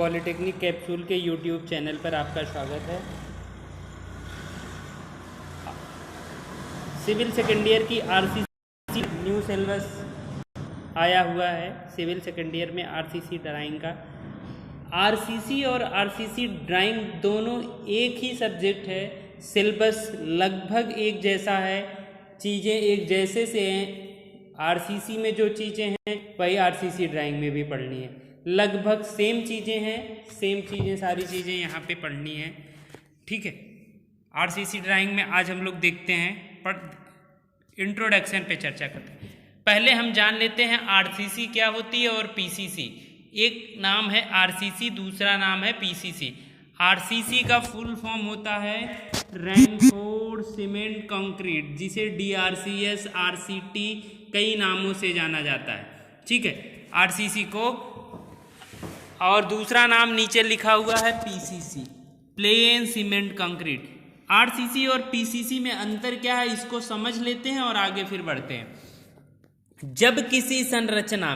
Polytechnic capsule के YouTube channel पर आपका स्वागत है। सिविल सेकेंड ईयर की आरसीसी न्यू सिलेबस आया हुआ है। सिविल सेकेंड ईयर में आरसीसी ड्राइंग का, आरसीसी और आरसीसी ड्राइंग दोनों एक ही सब्जेक्ट है। सिलेबस लगभग एक जैसा है, चीज़ें एक जैसे से हैं। आरसीसी में जो चीज़ें हैं वही आरसीसी ड्राइंग में भी पढ़नी है। लगभग सेम चीज़ें हैं, सेम चीज़ें सारी चीज़ें यहाँ पे पढ़नी है। ठीक है, आरसीसी ड्राइंग में आज हम लोग देखते हैं, पर इंट्रोडक्शन पे चर्चा करते हैं। पहले हम जान लेते हैं आरसीसी क्या होती है और पीसीसी। एक नाम है आरसीसी, दूसरा नाम है पीसीसी। आरसीसी का फुल फॉर्म होता है रेनफोर्ड सीमेंट कंक्रीट, जिसे डीआरसीएस, आरसीटी कई नामों से जाना जाता है। ठीक है, आरसीसी को, और दूसरा नाम नीचे लिखा हुआ है PCC, plane cement concrete. RCC और पीसीसी में अंतर क्या है, इसको समझ लेते हैं और आगे फिर बढ़ते हैं। जब किसी संरचना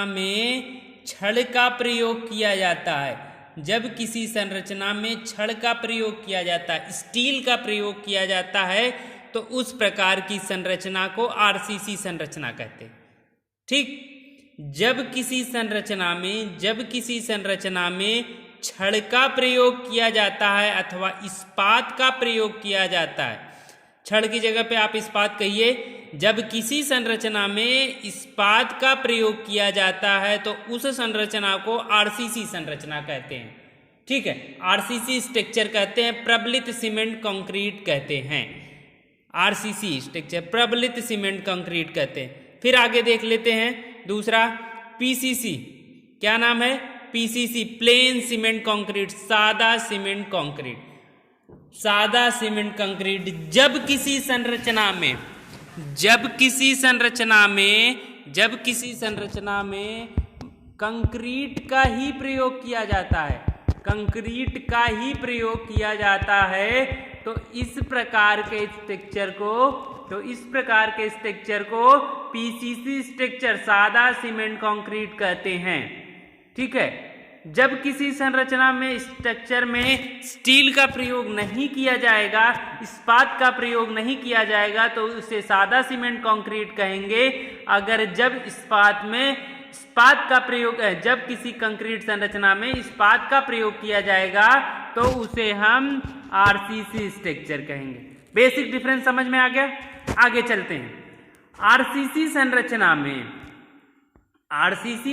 में छड़ का प्रयोग किया जाता है, जब किसी संरचना में छड़ का प्रयोग किया जाता है, स्टील का प्रयोग किया जाता है, तो उस प्रकार की संरचना को आरसीसी संरचना कहते हैं। ठीक, जब किसी संरचना में छड़ का प्रयोग किया जाता है अथवा इस्पात का प्रयोग किया जाता है, छड़ की जगह पे आप इस्पात कहिए। जब किसी संरचना में इस्पात का प्रयोग किया जाता है तो उस संरचना को आरसीसी संरचना कहते हैं। ठीक है, आरसीसी स्ट्रक्चर कहते हैं, प्रबलित सीमेंट कंक्रीट कहते हैं। आरसीसी स्ट्रक्चर प्रबलित सीमेंट कंक्रीट कहते हैं। फिर आगे देख लेते हैं दूसरा पीसीसी। क्या नाम है? पीसीसी, प्लेन सीमेंट कंक्रीट, सादा सीमेंट कंक्रीट। सादा सीमेंट कंक्रीट जब किसी संरचना में कंक्रीट का ही प्रयोग किया जाता है, कंक्रीट का ही प्रयोग किया जाता है, तो इस प्रकार के स्ट्रक्चर को पीसीसी स्ट्रक्चर, सादा सीमेंट कंक्रीट कहते हैं। ठीक है, जब किसी संरचना में स्ट्रक्चर में स्टील का प्रयोग नहीं किया जाएगा, इस्पात का प्रयोग नहीं किया जाएगा, तो उसे सादा सीमेंट कंक्रीट कहेंगे। अगर जब जब किसी कंक्रीट संरचना में इस्पात का प्रयोग किया जाएगा तो उसे हम आरसीसी स्ट्रक्चर कहेंगे। बेसिक डिफरेंस समझ में आ गया? आगे चलते हैं। आरसीसी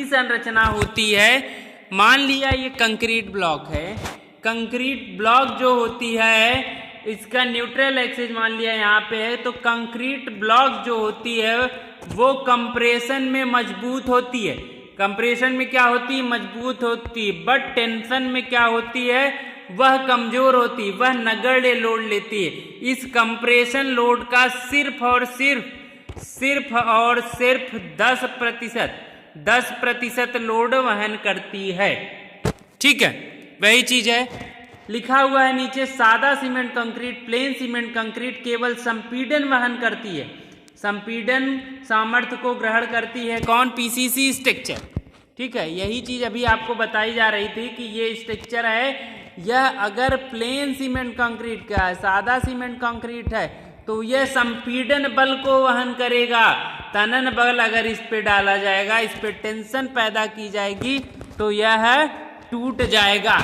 संरचना होती है, मान लिया ये कंक्रीट ब्लॉक है। कंक्रीट ब्लॉक जो होती है, इसका न्यूट्रल एक्सिस मान लिया यहाँ पे है, तो कंक्रीट ब्लॉक जो होती है वो कंप्रेशन में मजबूत होती है। कंप्रेशन में क्या होती है? मजबूत होती है। बट टेंशन में क्या होती है? वह कमजोर होती है, वह नगण्य लोड लेती है। इस कंप्रेशन लोड का सिर्फ और सिर्फ 10% लोड वहन करती है। ठीक है, वही चीज है, लिखा हुआ है नीचे, सादा cement concrete, plane cement concrete केवल संपीड़न वहन करती है, संपीड़न सामर्थ्य को ग्रहण करती है। कौन? PCC structure. ठीक है, यही चीज अभी आपको बताई जा रही थी कि ये स्ट्रक्चर है, यह अगर प्लेन सीमेंट कंक्रीट का है, सादा सीमेंट कंक्रीट है, तो यह संपीड़न बल को वहन करेगा। तनन बल अगर इस पे डाला जाएगा, इस पे टेंशन पैदा की जाएगी, तो यह टूट जाएगा।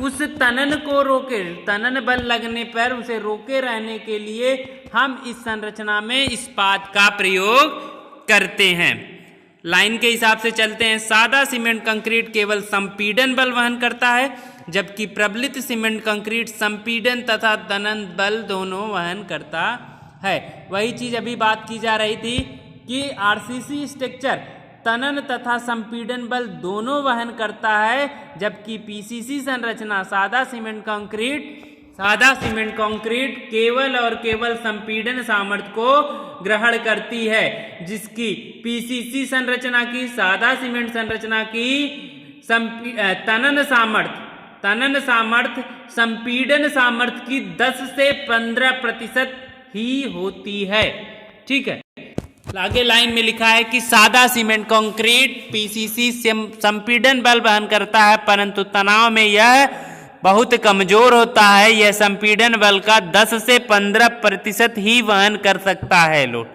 उस तनन बल लगने पर उसे रोके रहने के लिए हम इस संरचना में इस्पात का प्रयोग करते हैं। लाइन के हिसाब से चलते हैं। सादा सीमेंट कंक्रीट केवल संपीड़न बल वहन करता है, जबकि प्रबलित सीमेंट कंक्रीट संपीड़न तथा तनन बल दोनों वहन करता है। वही चीज अभी बात की जा रही थी कि आरसीसी स्ट्रक्चर तनन तथा संपीड़न बल दोनों वहन करता है, जबकि पीसीसी संरचना, सादा सीमेंट कंक्रीट केवल और केवल संपीड़न सामर्थ्य को ग्रहण करती है, जिसकी पीसीसी संरचना की, सादा सीमेंट संरचना की तनन सामर्थ्य संपीड़न सामर्थ्य की 10 से 15% ही होती है। ठीक है, आगे लाइन में लिखा है कि सादा सीमेंट कंक्रीट पीसीसी संपीड़न बल वहन करता है, परंतु तनाव में यह बहुत कमजोर होता है। यह संपीड़न बल का 10 से 15% ही वहन कर सकता है लोड।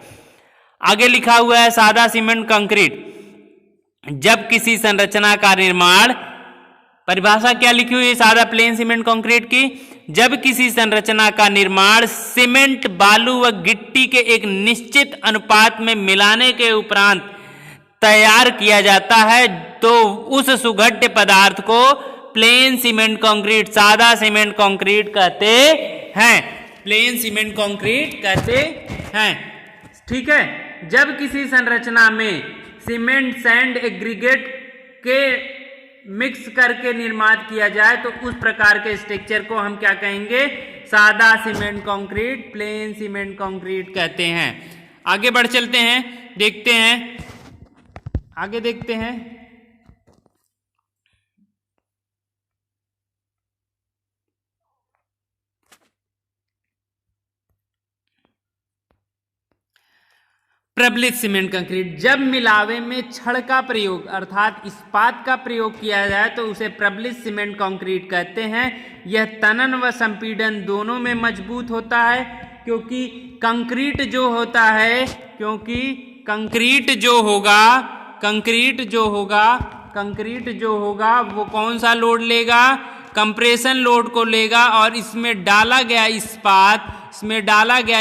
आगे लिखा हुआ है सादा सीमेंट कंक्रीट, जब किसी संरचना का निर्माण, परिभाषा क्या लिखी हुई है सादा प्लेन सीमेंट कंक्रीट की, जब किसी संरचना का निर्माण सीमेंट, बालू व गिट्टी के एक निश्चित अनुपात में मिलाने के उपरांत तैयार किया जाता है तो उस सुगठ्य पदार्थ को प्लेन सीमेंट कंक्रीट, सादा सीमेंट कंक्रीट कहते हैं। प्लेन सीमेंट कंक्रीट कहते हैं। ठीक है, जब किसी संरचना में सीमेंट, सैंड, एग्रीगेट के मिक्स करके निर्माण किया जाए तो उस प्रकार के स्ट्रक्चर को हम क्या कहेंगे, सादा cement concrete, plane cement concrete कहते हैं। आगे बढ़ चलते हैं, देखते हैं, आगे देखते हैं। प्रबलित सीमेंट कंक्रीट, जब मिलावे में छड़ का प्रयोग अर्थात इस्पात का प्रयोग किया जाए तो उसे प्रबलित सीमेंट कंक्रीट कहते हैं। यह तनन व संपीड़न दोनों में मजबूत होता है, क्योंकि कंक्रीट जो होता है, क्योंकि कंक्रीट जो होगा वो कौन सा लोड लेगा, कंप्रेशन लोड को लेगा, और इसमें डाला गया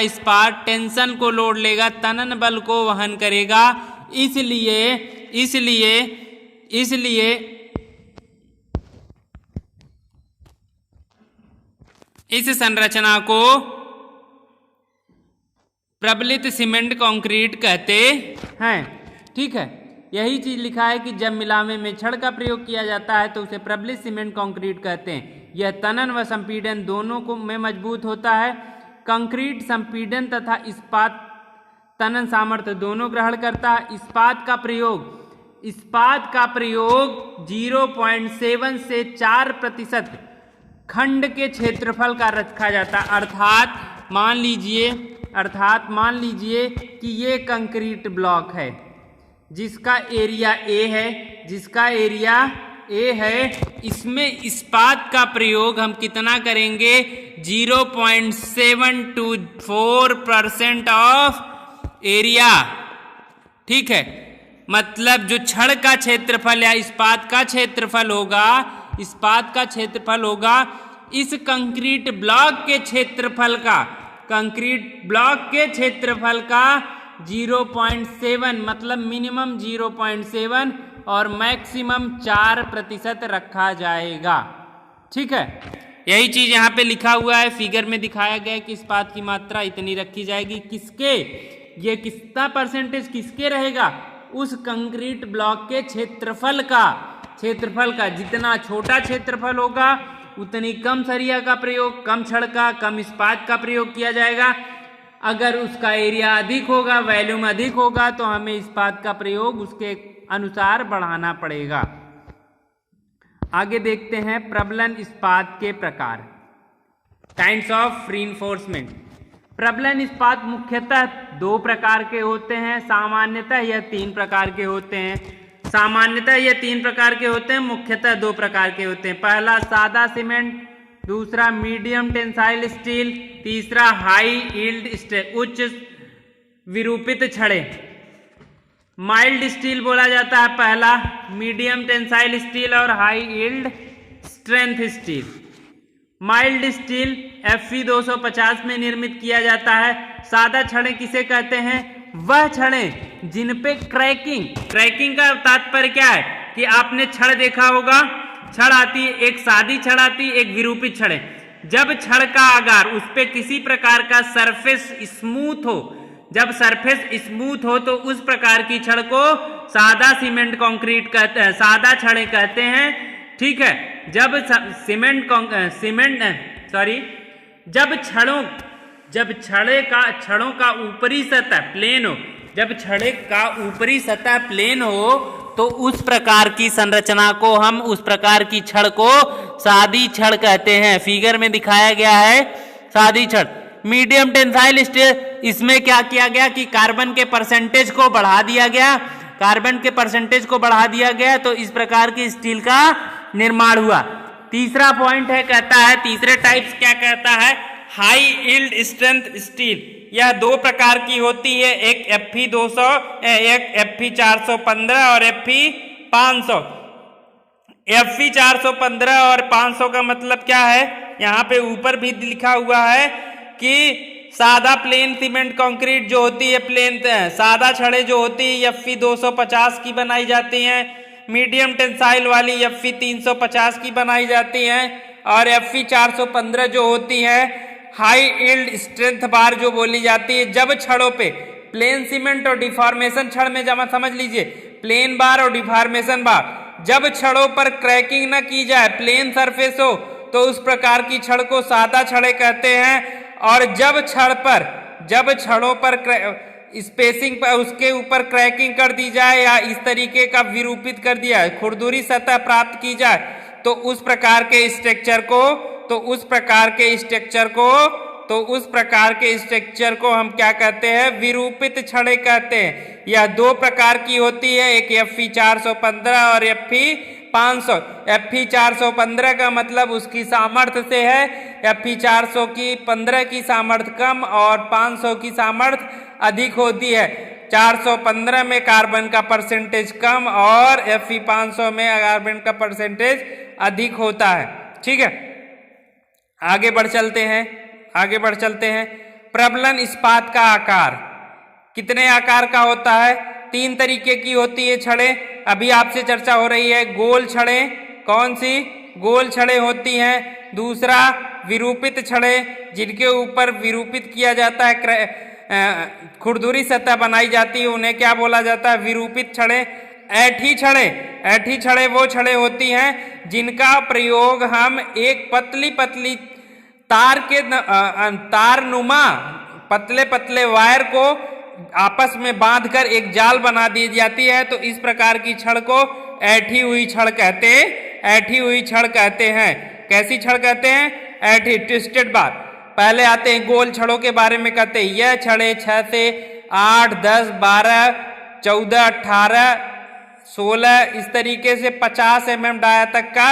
इस्पात टेंशन को लोड लेगा, तनन बल को वहन करेगा। इसलिए इस संरचना को प्रबलित सीमेंट कंक्रीट कहते हैं। ठीक है, यही चीज लिखा है कि जब मिलावे में छड़ का प्रयोग किया जाता है तो उसे प्रबलित सीमेंट कंक्रीट कहते हैं। यह तनन व संपीड़न दोनों को में मजबूत होता है। कंक्रीट संपीड़न तथा इस्पात तनन सामर्थ्य दोनों ग्रहण करता है। इस्पात का प्रयोग 0.7 से 4% खंड के क्षेत्रफल का रखा जाता है। अर्थात मान लीजिए कि ये कंक्रीट ब्लॉक है जिसका एरिया ए है, इसमें इस्पात का प्रयोग हम कितना करेंगे, 0.724% ऑफ एरिया। ठीक है, मतलब जो छड़ का क्षेत्रफल या इस्पात का क्षेत्रफल होगा इस कंक्रीट ब्लॉक के क्षेत्रफल का 0.7 मतलब मिनिमम 0.7 और मैक्सिमम 4% रखा जाएगा। ठीक है, यही चीज यहाँ पे लिखा हुआ है, फिगर में दिखाया गया है कि इस्पात की मात्रा इतनी रखी जाएगी। ये कितना परसेंटेज किसके रहेगा, उस कंक्रीट ब्लॉक के क्षेत्रफल का जितना छोटा क्षेत्रफल होगा उतनी कम सरिया का प्रयोग, कम छड़ का, कम इस्पात का प्रयोग किया जाएगा। अगर उसका एरिया अधिक होगा, वॉल्यूम अधिक होगा तो हमें इस्पात का प्रयोग उसके अनुसार बढ़ाना पड़ेगा। आगे देखते हैं प्रबलन इस्पात के प्रकार, काइंड्स ऑफ रीइंफोर्समेंट। प्रबलन इस्पात मुख्यतः 2 प्रकार के होते हैं। सामान्यतः यह 3 प्रकार के होते हैं। मुख्यतः 2 प्रकार के होते हैं। पहला सादा सीमेंट, दूसरा मीडियम टेंसाइल स्टील, तीसरा हाई यील्ड उच्च विरूपित छड़े। माइल्ड स्टील बोला जाता है पहला, मीडियम टेंसाइल स्टील और high yield strength steel. Mild steel Fe 250 में निर्मित किया जाता है। सादा छड़े किसे कहते हैं, वह छड़े जिन पे क्रैकिंग का तात्पर्य क्या है कि आपने छड़ देखा होगा, छड़ आती है, एक सादी छड़ आती है, एक विरूपित छड़ है। जब छड़ का आकार उस पे किसी प्रकार का सरफेस स्मूथ हो तो उस प्रकार की छड़ को सादा सीमेंट कंक्रीट कहते हैं, सादा छड़े कहते हैं। ठीक है, जब छड़ों का ऊपरी सतह प्लेन हो तो उस प्रकार की संरचना को हम, उस प्रकार की छड़ को सादी छड़ कहते हैं। फिगर में दिखाया गया है सादी छड़। मीडियम टेंसाइल स्टील इसमें क्या किया गया कि कार्बन के परसेंटेज को बढ़ा दिया गया, कार्बन के परसेंटेज को बढ़ा दिया गया, तो इस प्रकार की स्टील का निर्माण हुआ। तीसरा पॉइंट है, कहता है तीसरे टाइप्स क्या कहता है, हाई यील्ड स्ट्रेंथ स्टील। यह दो प्रकार की होती है, एक Fe200, एक Fe415 और Fe500। Fe415 और 500 का मतलब क्या है, यहाँ पे ऊपर भी लिखा हुआ है कि सादा प्लेन सीमेंट कंक्रीट जो होती है, प्लेन सादा छड़े जो होती है Fe250 की बनाई जाती हैं, मीडियम टेंसाइल वाली Fe350 की बनाई जाती हैं, और Fe415 जो होती है हाई यील्ड स्ट्रेंथ बार जो बोली जाती है। जब छड़ों पे प्लेन सीमेंट और डिफॉर्मेशन छड़ में जमा, समझ लीजिए प्लेन बार और डिफॉर्मेशन बार, जब छड़ों पर क्रैकिंग न की जाए, प्लेन सरफेस हो, तो उस प्रकार की छड़ को सादा छड़े कहते हैं। और जब छड़ों पर स्पेसिंग पर उसके ऊपर क्रैकिंग कर दी जाए या इस तरीके का विरूपित कर दिया, खुरदुरी सतह प्राप्त की जाए, तो उस प्रकार के स्ट्रक्चर को हम क्या कहते हैं, विरूपित छड़े कहते हैं। यह दो प्रकार की होती है, एक Fe415 और Fe500। Fe415 का मतलब उसकी सामर्थ्य से है, Fe415 की सामर्थ्य कम और 500 की सामर्थ्य अधिक होती है। 415 में कार्बन का परसेंटेज कम और Fe500 में कार्बन का परसेंटेज अधिक होता है। ठीक है, आगे बढ़ चलते हैं। प्रबलन इस्पात का आकार कितने आकार का होता है, 3 तरीके की होती है छड़े। अभी आपसे चर्चा हो रही है गोल छड़े, कौन सी गोल छड़े होती हैं। दूसरा विरूपित छड़े, जिनके ऊपर विरूपित किया जाता है, खुरदुरी सतह बनाई जाती है, उन्हें क्या बोला जाता है, विरूपित छड़े। ऐठी छड़े वो छड़े होती हैं जिनका प्रयोग हम एक पतली तारनुमा पतले वायर को आपस में बांधकर एक जाल बना दी जाती है, तो इस प्रकार की छड़ को ऐठी हुई छड़ कहते हैं। कैसी छड़ कहते हैं, ऐठी, ट्विस्टेड बार। पहले आते हैं गोल छड़ों के बारे में, कहते हैं यह छड़े 6 से 8, 10, 12, 14, 18, 16 इस तरीके से 50 mm डाया तक का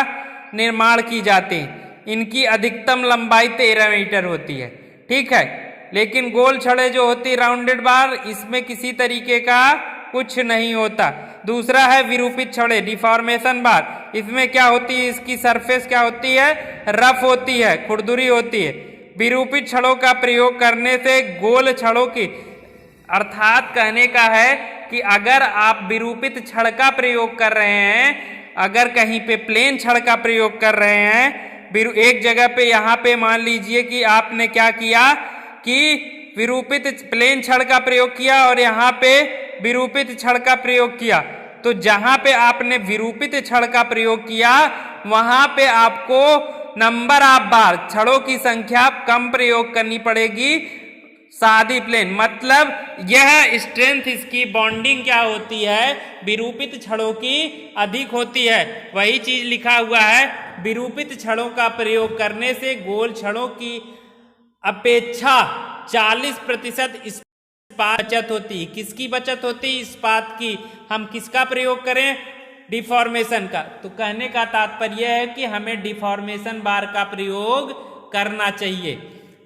निर्माण की जाती है। इनकी अधिकतम लंबाई 13 मीटर होती है। ठीक है, लेकिन गोल छड़े जो होती है राउंडेड बार, इसमें किसी तरीके का कुछ नहीं होता। दूसरा है विरूपित छड़े, डिफॉर्मेशन बार। इसमें क्या होती है, इसकी सरफेस क्या होती है, रफ होती है, खुरदुरी होती है। विरूपित छड़ों का प्रयोग करने से गोल छड़ों की, अर्थात कहने का है कि अगर आप विरूपित छड़ का प्रयोग कर रहे हैं, अगर कहीं पे प्लेन छड़ का प्रयोग कर रहे हैं, एक जगह पे यहाँ पे मान लीजिए कि आपने क्या किया कि विरूपित प्लेन छड़ का प्रयोग किया और यहाँ पे विरूपित छड़ का प्रयोग किया, तो जहाँ पे आपने विरूपित छड़ का प्रयोग किया वहां पे आपको नंबर ऑफ बार, छड़ों की संख्या कम प्रयोग करनी पड़ेगी। सादी प्लेन मतलब यह स्ट्रेंथ, इसकी बॉन्डिंग क्या होती है, विरूपित छड़ों की अधिक होती है। वही चीज लिखा हुआ है, विरूपित छड़ों का प्रयोग करने से गोल छड़ों की अपेक्षा 40% इस्पात बचत होती। किसकी बचत होती, इस्पात की। हम किसका प्रयोग करें, डिफॉर्मेशन का। तो कहने का तात्पर्य है कि हमें डिफॉर्मेशन बार का प्रयोग करना चाहिए।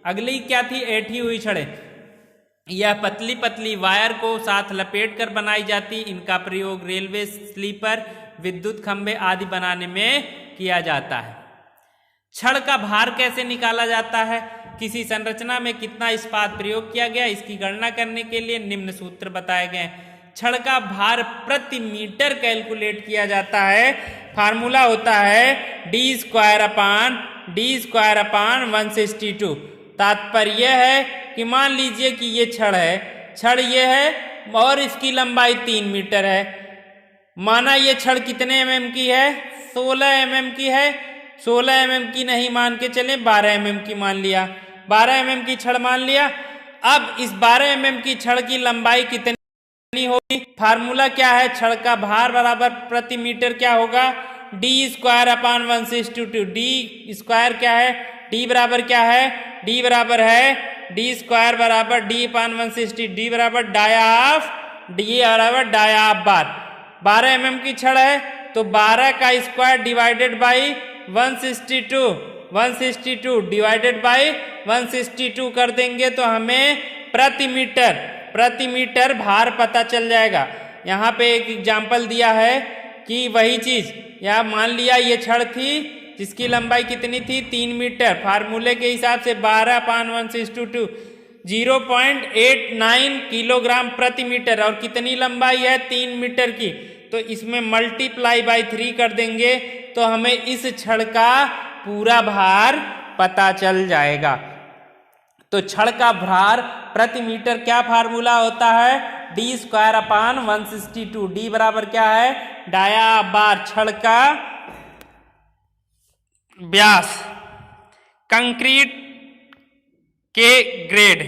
अगली क्या थी, ऐठी हुई छड़ें। यह पतली वायर को साथ लपेट कर बनाई जाती। इनका प्रयोग रेलवे स्लीपर, विद्युत खंभे आदि बनाने में किया जाता है। छड़ का भार कैसे निकाला जाता है, किसी संरचना में कितना इस्पात प्रयोग किया गया, इसकी गणना करने के लिए निम्न सूत्र बताए गए। छड़ का भार प्रति मीटर कैलकुलेट किया जाता है। फार्मूला होता है d² / 162। तात्पर्य है कि मान लीजिए कि ये छड़ ये है और इसकी लंबाई 3 मीटर है। माना ये छड़ कितने mm की है, 16 mm की है। 16 mm की नहीं मान के चले, 12 mm की मान लिया। 12 mm की छड़ मान लिया। अब इस 12 mm की छड़ की लंबाई कितनी होगी, फार्मूला क्या है, छड़ का भार बराबर प्रति मीटर क्या होगा, d² / 162। d² क्या है, d बराबर क्या है, d बराबर है डी स्क्वायर बराबर डी अपान 160, डी बराबर डाया ऑफ डी बराबर डाया ऑफ बार। 12 mm की छड़ है तो 12 का square divided by 162 divided by 162 कर देंगे तो हमें प्रति मीटर भार पता चल जाएगा। यहाँ पे एक एग्जाम्पल दिया है कि वही चीज यहाँ मान लिया ये छड़ थी जिसकी लंबाई कितनी थी 3 मीटर, फार्मूले के हिसाब से 12/162 0.89 किलोग्राम प्रति मीटर, और कितनी लंबाई है 3 मीटर की, तो इसमें मल्टीप्लाई बाई 3 कर देंगे तो हमें इस छड़ का पूरा भार पता चल जाएगा। तो छड़ का भार प्रति मीटर क्या फार्मूला होता है, डी स्क्वायर अपान 162, डी बराबर क्या है डाया बार छड़ का व्यास। कंक्रीट के ग्रेड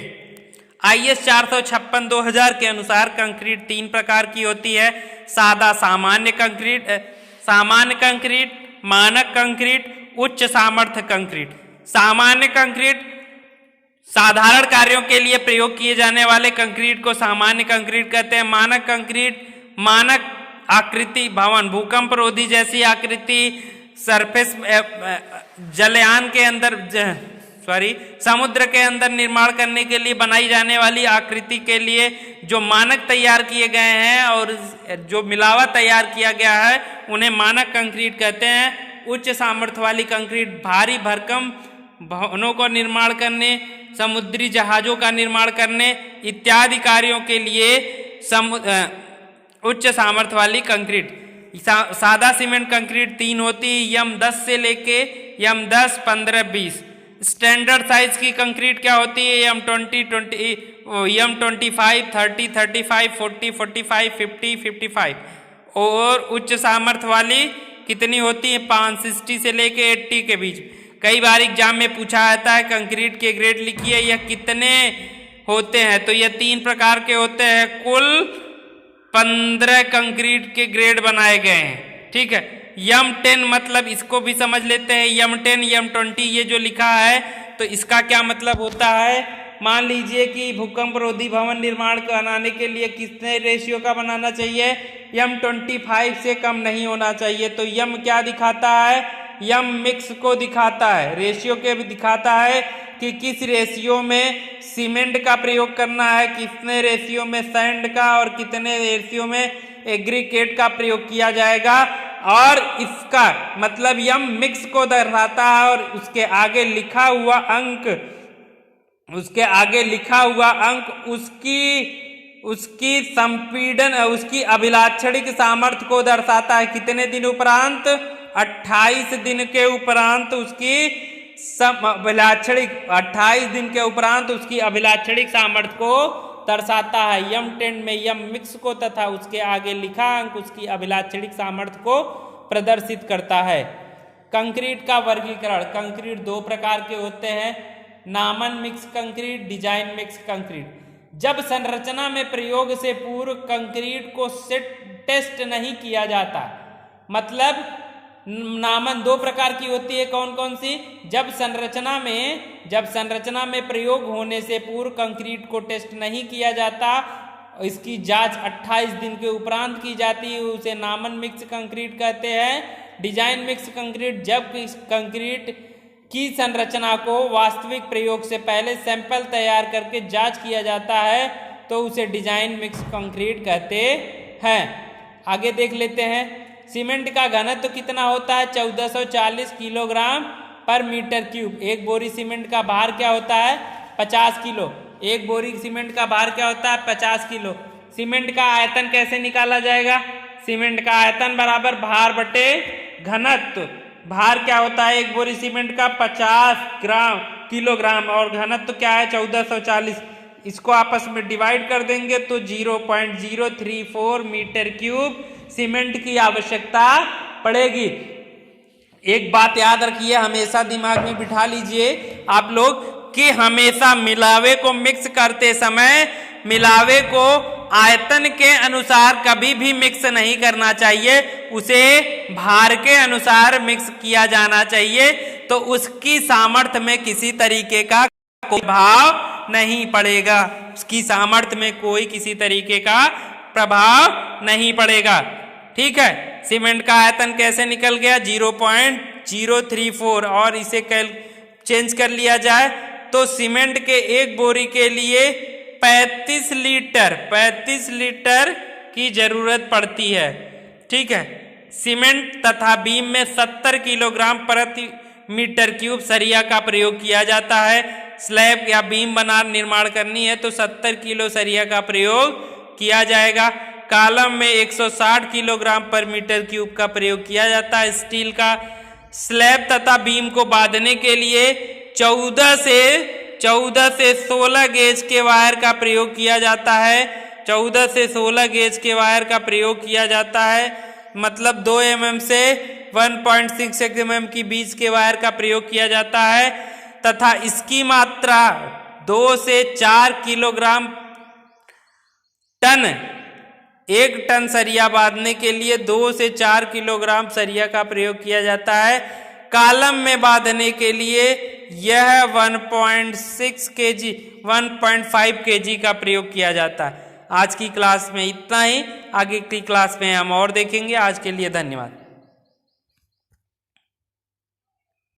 IS 456/2000 के अनुसार कंक्रीट 3 प्रकार की होती है, सादा सामान्य कंक्रीट, मानक कंक्रीट, उच्च सामर्थ्य कंक्रीट। सामान्य कंक्रीट साधारण कार्यों के लिए प्रयोग किए जाने वाले कंक्रीट को सामान्य कंक्रीट कहते हैं। मानक कंक्रीट मानक आकृति भवन, भूकंप रोधी जैसी आकृति, सरफेस जलयान के अंदर समुद्र के अंदर निर्माण करने के लिए बनाई जाने वाली आकृति के लिए जो मानक तैयार किए गए हैं और जो मिलावा तैयार किया गया है उन्हें मानक कंक्रीट कहते हैं। उच्च सामर्थ्य वाली कंक्रीट भारी भरकम भवनों का निर्माण करने, समुद्री जहाजों का निर्माण करने इत्यादि कार्यों के लिए उच्च सामर्थ्य वाली कंक्रीट। सादा सीमेंट कंक्रीट 3 होती है, M10 से लेके M10, 15, 20। स्टैंडर्ड साइज की कंक्रीट क्या होती है, M25, 30, 35, 40, 45, 50, 55। और उच्च सामर्थ्य वाली कितनी होती है, 560 से लेके 80 के बीच। कई बार एग्जाम में पूछा जाता है कंक्रीट के ग्रेड लिखिए, यह कितने होते हैं, तो यह 3 प्रकार के होते हैं। कुल 15 कंक्रीट के ग्रेड बनाए गए हैं, ठीक है। M10 मतलब इसको भी समझ लेते हैं, M10, M20 ये जो लिखा है तो इसका क्या मतलब होता है। मान लीजिए कि भूकंप रोधी भवन निर्माण बनाने के लिए कितने रेशियो का बनाना चाहिए, M25 से कम नहीं होना चाहिए। तो M क्या दिखाता है, M मिक्स को दिखाता है, रेशियो के भी दिखाता है कि किस रेशियो में सीमेंट का प्रयोग करना है, कितने रेशियो में सैंड का और कितने रेशियो में एग्रीगेट का प्रयोग किया जाएगा। और इसका मतलब M मिक्स को दर्शाता है और उसके आगे लिखा हुआ अंक उसकी संपीड़न उसकी अभिलाक्षणिक सामर्थ्य को दर्शाता है। कितने दिन उपरांत, 28 दिन के उपरांत उसकी 28 दिन के उपरांत उसकी अभिलाक्षणिक सामर्थ्य को दर्शाता है। M10 में M मिक्स को तथा उसके आगे लिखा अंक उसकी अभिलाक्षणिक सामर्थ्य को प्रदर्शित करता है। कंक्रीट का वर्गीकरण, कंक्रीट 2 प्रकार के होते हैं, nominal mix concrete, design mix concrete. जब संरचना में प्रयोग से पूर्व कंक्रीट को टेस्ट नहीं किया जाता, मतलब नामन 2 प्रकार की होती है, कौन कौन सी, जब संरचना में प्रयोग होने से पूर्व कंक्रीट को टेस्ट नहीं किया जाता, इसकी जांच 28 दिन के उपरांत की जाती है, उसे नामन मिक्स कंक्रीट कहते हैं। डिजाइन मिक्स कंक्रीट, जब कंक्रीट की संरचना को वास्तविक प्रयोग से पहले सैंपल तैयार करके जांच किया जाता है तो उसे डिजाइन मिक्स कंक्रीट कहते हैं। आगे देख लेते हैं, सीमेंट का घनत्व कितना होता है, 1440 किलोग्राम पर मीटर क्यूब। एक बोरी सीमेंट का भार क्या होता है, 50 किलो। एक बोरी सीमेंट का भार क्या होता है, 50 किलो। सीमेंट का आयतन कैसे निकाला जाएगा, सीमेंट का आयतन बराबर भार बटे घनत्व। भार क्या होता है एक बोरी सीमेंट का, 50 किलोग्राम, और घनत्व क्या है 1440। इसको आपस में डिवाइड कर देंगे तो 0.034 मीटर क्यूब सीमेंट की आवश्यकता पड़ेगी। एक बात याद रखिए, हमेशा दिमाग में बिठा लीजिए आप लोग कि हमेशा मिलावे को मिक्स करते समय मिलावे को आयतन के अनुसार कभी भी मिक्स नहीं करना चाहिए, उसे भार के अनुसार मिक्स किया जाना चाहिए, तो उसकी सामर्थ्य में किसी तरीके का कोई भाव नहीं पड़ेगा, उसकी सामर्थ्य में कोई किसी तरीके का प्रभाव नहीं पड़ेगा। ठीक है, सीमेंट का आयतन कैसे निकल गया 0.034 और इसे चेंज कर लिया जाए तो सीमेंट के एक बोरी के लिए 35 लीटर की जरूरत पड़ती है। ठीक है, सीमेंट तथा बीम में 70 किलोग्राम प्रति मीटर क्यूब सरिया का प्रयोग किया जाता है। स्लैब या बीम बना निर्माण करनी है तो 70 किलो सरिया का प्रयोग किया जाएगा। कॉलम में 160 किलोग्राम पर मीटर क्यूब का प्रयोग किया जाता है। स्टील का स्लैब तथा बीम को बांधने के लिए 14 से 16 गेज के वायर का प्रयोग किया जाता है। 14 से 16 गेज के वायर का प्रयोग किया जाता है, मतलब 2 mm से 1.6 mm की बीच के वायर का प्रयोग किया जाता है तथा इसकी मात्रा 2 से 4 किलोग्राम टन। 1 टन सरिया बांधने के लिए 2 से 4 किलोग्राम सरिया का प्रयोग किया जाता है। कॉलम में बांधने के लिए यह 1.6 kg 1.5 kg का प्रयोग किया जाता है। आज की क्लास में इतना ही, आगे की क्लास में हम और देखेंगे। आज के लिए धन्यवाद।